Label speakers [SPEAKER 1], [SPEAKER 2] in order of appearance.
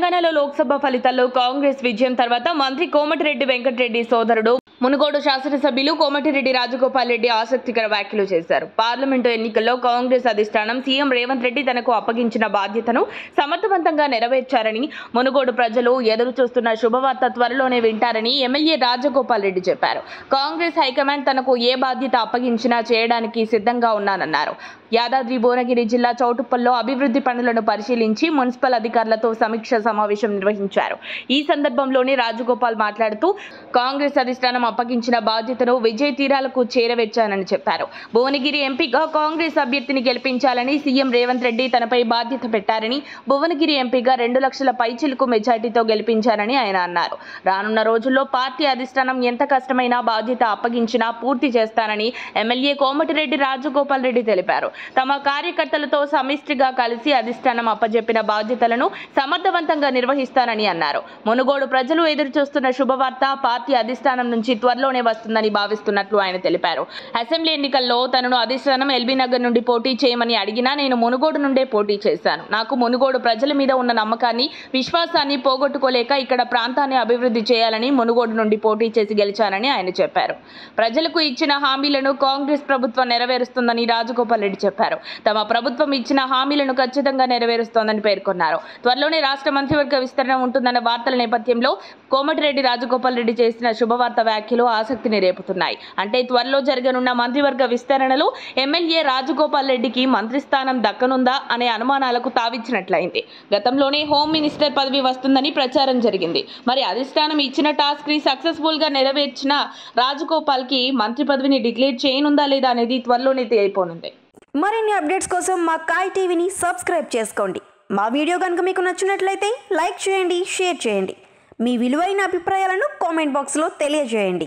[SPEAKER 1] తెలంగాణలో లోక్సభ ఫలితాల్లో కాంగ్రెస్ విజయం తర్వాత మంత్రి కోమటిరెడ్డి వెంకటరెడ్డి సోదరుడు మునుగోడు శాసనసభ్యులు కోమటిరెడ్డి రాజగోపాల్ రెడ్డి ఆసక్తికర వ్యాఖ్యలు చేశారు. పార్లమెంటు ఎన్నికల్లో కాంగ్రెస్ అధిష్టానం సీఎం రేవంత్ రెడ్డి తనకు అప్పగించిన బాధ్యతను సమర్థవంతంగా నెరవేర్చారని, మునుగోడు ప్రజలు ఎదురు చూస్తున్న శుభవార్త త్వరలోనే వింటారని ఎమ్మెల్యే రాజగోపాల్ రెడ్డి చెప్పారు. కాంగ్రెస్ హైకమాండ్ తనకు ఏ బాధ్యత అప్పగించినా చేయడానికి సిద్ధంగా ఉన్నానన్నారు. యాదాద్రి భువనగిరి జిల్లా చౌటుప్పల్లో అభివృద్ధి పనులను పరిశీలించి మున్సిపల్ అధికారులతో సమీక్ష సమావేశం నిర్వహించారు. ఈ సందర్భంలోనే రాజగోపాల్ మాట్లాడుతూ కాంగ్రెస్ అధిష్టానం అప్పగించిన బాధ్యతను విజయ తీరాలకు చేరవేర్చానని చెప్పారు. భువనగిరి ఎంపీగా కాంగ్రెస్ అభ్యర్థిని గెలిపించాలని సీఎం రేవంత్ రెడ్డి తనపై బాధ్యత పెట్టారని, భువనగిరి ఎంపీగా 2 లక్షల పైచిలుకు మెజార్టీతో గెలిపించారని ఆయన అన్నారు. రానున్న రోజుల్లో పార్టీ అధిష్టానం ఎంత కష్టమైనా బాధ్యత అప్పగించినా పూర్తి చేస్తానని ఎమ్మెల్యే కోమటిరెడ్డి రాజగోపాల్ రెడ్డి తెలిపారు. తమ కార్యకర్తలతో సమిష్టిగా కలిసి అధిష్టానం అప్పజెప్పిన బాధ్యతలను సమర్థవంతంగా నిర్వహిస్తానని అన్నారు. మునుగోడు ప్రజలు ఎదురుచూస్తున్న శుభవార్త పార్టీ అధిష్టానం నుంచి త్వరలోనే వస్తుందని భావిస్తున్నట్లు ఆయన తెలిపారు. అసెంబ్లీ ఎన్నికల్లో తనను అధిష్టానం ఎల్బీ నగర్ నుండి పోటీ చేయమని అడిగినా నేను మునుగోడు నుండే పోటీ చేశాను. నాకు మునుగోడు ప్రజల మీద ఉన్న నమ్మకాన్ని, విశ్వాసాన్ని పోగొట్టుకోలేక ఇక్కడ ప్రాంతాన్ని అభివృద్ధి చేయాలని మునుగోడు నుండి పోటీ చేసి గెలిచానని ఆయన చెప్పారు. ప్రజలకు ఇచ్చిన హామీలను కాంగ్రెస్ ప్రభుత్వం నెరవేరుస్తుందని రాజగోపాల్ రెడ్డి చెప్పారు. తమ ప్రభుత్వం ఇచ్చిన హామీలను ఖచ్చితంగా నెరవేరుస్తోందని పేర్కొన్నారు. త్వరలోనే రాష్ట్ర మంత్రివర్గ విస్తరణ ఉంటుందన్న వార్తల నేపథ్యంలో కోమటిరెడ్డి రాజగోపాల్ రెడ్డి చేసిన శుభవార్త వ్యాఖ్యలు ఆసక్తిని రేపుతున్నాయి. అంటే త్వరలో జరగనున్న మంత్రివర్గ విస్తరణలో ఎమ్మెల్యే రాజగోపాల్ రెడ్డికి మంత్రి స్థానం దక్కనుందా అనే అనుమానాలకు తావిచ్చినట్లయింది. గతంలోనే హోమ్ మినిస్టర్ పదవి వస్తుందని ప్రచారం జరిగింది. మరి అధిష్టానం ఇచ్చిన టాస్క్ ని సక్సెస్ఫుల్ గా నెరవేర్చిన రాజగోపాల్ కి మంత్రి పదవిని డిక్లేర్ చేయనుందా లేదా అనేది త్వరలోనే తేలిపోనుంది.
[SPEAKER 2] మరిన్ని అప్డేట్స్ కోసం మా కాయ్ టీవీని సబ్స్క్రైబ్ చేసుకోండి. మా వీడియో కనుక మీకు నచ్చినట్లయితే లైక్ చేయండి, షేర్ చేయండి. మీ విలువైన అభిప్రాయాలను కామెంట్ బాక్స్లో తెలియజేయండి.